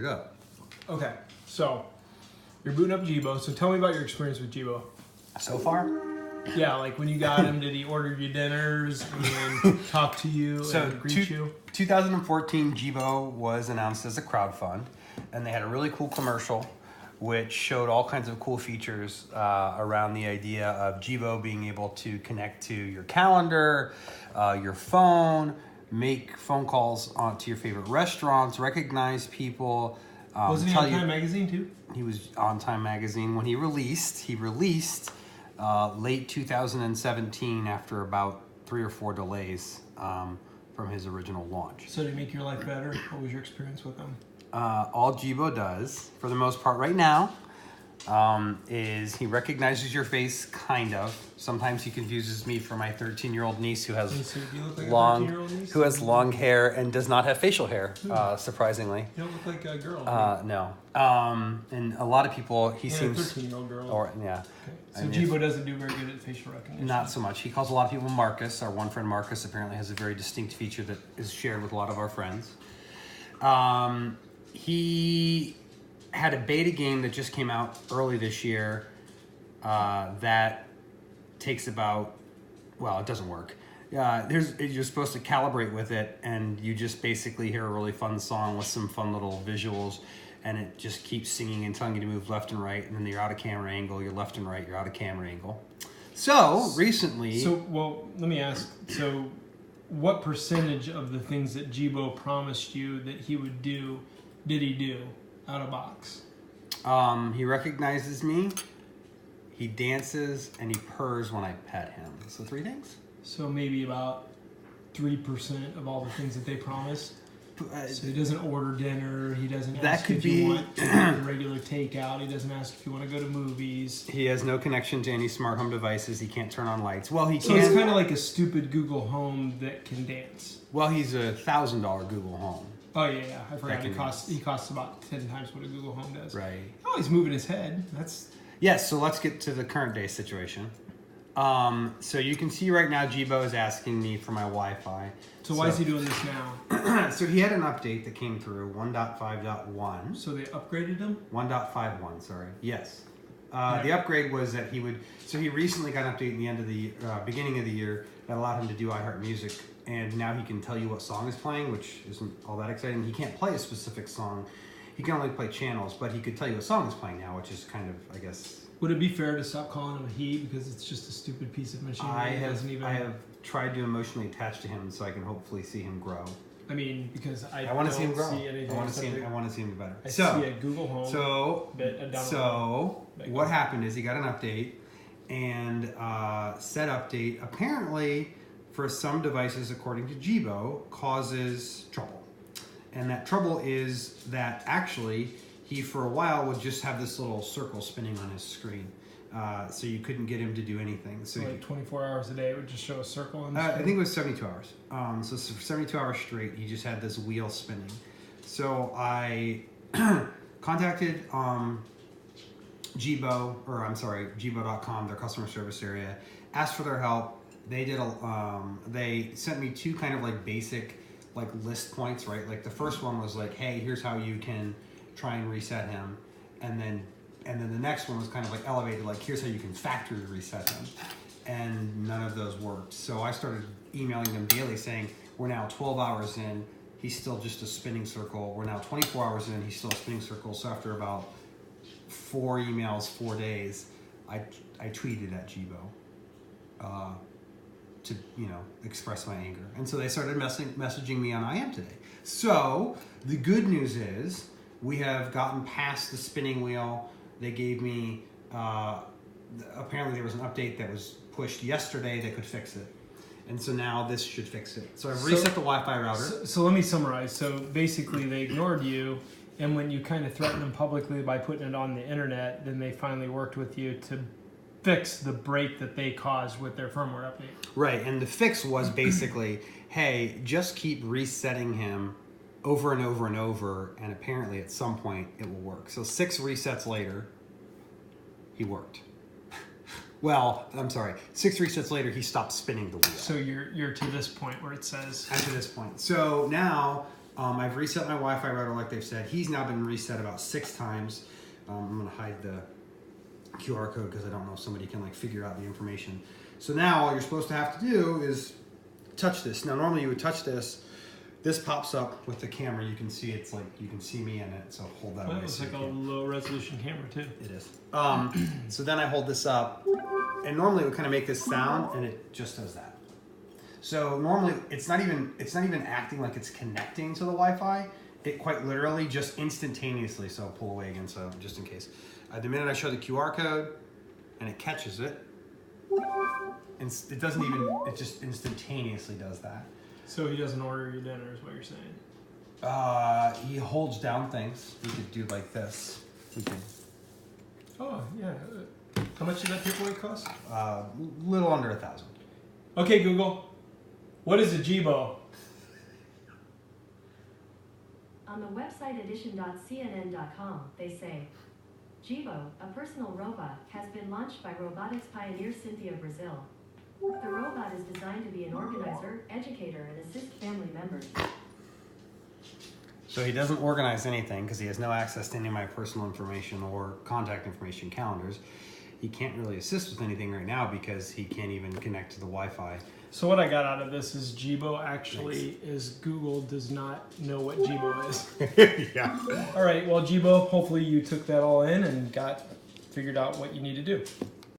it up. Okay, so you're booting up Jibo. So tell me about your experience with Jibo. So far? Yeah, like when you got him, did he order you dinners and talk to you and greet you? 2014 Jibo was announced as a crowdfund, and they had a really cool commercial which showed all kinds of cool features around the idea of Jibo being able to connect to your calendar, your phone, make phone calls to your favorite restaurants, recognize people. Wasn't he on Time Magazine too? He was on Time Magazine when he released. He released late 2017 after about 3 or 4 delays from his original launch. So did it make your life better? What was your experience with him? All Jibo does, for the most part right now, is he recognizes your face, kind of. Sometimes he confuses me for my 13-year-old niece who has long hair and does not have facial hair, surprisingly. You don't look like a girl. No. And a lot of people, he seems... a 13-year-old girl. Yeah. Okay. So Jibo doesn't do very good at facial recognition? Not so much. He calls a lot of people Marcus. Our one friend Marcus apparently has a very distinct feature that is shared with a lot of our friends. He had a beta game that just came out early this year that takes about, well, it doesn't work. You're supposed to calibrate with it, and you just basically hear a really fun song with some fun little visuals, and it just keeps singing and telling you to move left and right, and then you're out of camera angle, you're left and right, you're out of camera angle. So, recently... Well, let me ask, so what percentage of the things that Jibo promised you that he would do, did he do out of box? He recognizes me, he dances, and he purrs when I pet him. So 3 things? So maybe about 3% of all the things that they promised. So he doesn't order dinner, he doesn't ask if you want regular takeout, he doesn't ask if you want to go to movies. He has no connection to any smart home devices, he can't turn on lights. Well, he can. So it's kind of like a stupid Google Home that can dance. Well, he's a $1,000 Google Home. Oh yeah, I forgot. He costs about 10 times what a Google Home does. Right. Oh, he's moving his head. Yes. So let's get to the current day situation. So you can see right now, Jibo is asking me for my Wi-Fi. So why is he doing this now? So he had an update that came through 1.5.1. So they upgraded him. 1.51. Sorry. Yes. The upgrade was that he would. So he recently got an update in the end of the beginning of the year that allowed him to do iHeartMusic. And now he can tell you what song is playing, which isn't all that exciting. He can't play a specific song. He can only play channels, but he could tell you what song is playing now, which is kind of, I guess... Would it be fair to stop calling him a he because it's just a stupid piece of machinery? I have tried to emotionally attach to him so I can hopefully see him grow. I mean, because I want to see him grow. I want to see him do better. I see a Google Home. So what happened is he got an update, and said update apparently for some devices, according to Jibo, causes trouble. And that trouble is that actually he for a while would just have this little circle spinning on his screen. So you couldn't get him to do anything. So like 24 hours a day, it would just show a circle on the screen? I think it was 72 hours. So for 72 hours straight, he just had this wheel spinning. So I contacted Jibo.com, their customer service area, asked for their help. They did they sent me 2 kind of like basic like list points, right? Like the first one was like, hey, here's how you can try and reset him, and then the next one was kind of like elevated, like here's how you can factory reset him, and none of those worked. So I started emailing them daily saying, we're now 12 hours in, he's still just a spinning circle. We're now 24 hours in, he's still a spinning circle. So after about 4 emails, 4 days, I tweeted at Jibo to express my anger, and so they started messaging me on IM today. So the good news is we have gotten past the spinning wheel. They gave me apparently there was an update that was pushed yesterday that could fix it, and so now this should fix it. So I've reset the Wi-Fi router. So let me summarize. So basically, they ignored you, and when you kind of threatened them publicly by putting it on the internet, then they finally worked with you to fix the break that they caused with their firmware update. Right, and the fix was basically, hey, just keep resetting him over and over and over, and apparently at some point it will work. So 6 resets later, he worked. Well, I'm sorry, 6 resets later, he stopped spinning the wheel. So you're to this point where it says... I'm to this point. So now I've reset my Wi-Fi router like they've said. He's now been reset about 6 times. I'm gonna hide the QR code because I don't know if somebody can like figure out the information. So now all you're supposed to have to do is touch this. Now normally you would touch this. This pops up with the camera. You can see it's like, you can see me in it. So hold that away. That looks like a low resolution camera too. It is. So then I hold this up, and normally it would kind of make this sound, and it just does that. So normally it's not even acting like it's connecting to the Wi-Fi. It quite literally just instantaneously. So I'll pull away again, so just in case. The minute I show the QR code, and it catches it, and it doesn't even. It just instantaneously does that. So he doesn't order your dinner, is what you're saying? He holds down things. We could do like this. We could. Oh yeah. How much did that takeaway cost? Little under 1,000. Okay, Google. What is a Jibo? On the website edition.cnn.com, they say, Jibo, a personal robot, has been launched by robotics pioneer Cynthia Brazil. The robot is designed to be an organizer, educator, and assist family members. So he doesn't organize anything because he has no access to any of my personal information or contact information calendars. He can't really assist with anything right now because he can't even connect to the Wi-Fi. So what I got out of this is Jibo actually is Google does not know what Jibo is. Yeah. All right, well, Jibo, hopefully you took that all in and figured out what you need to do.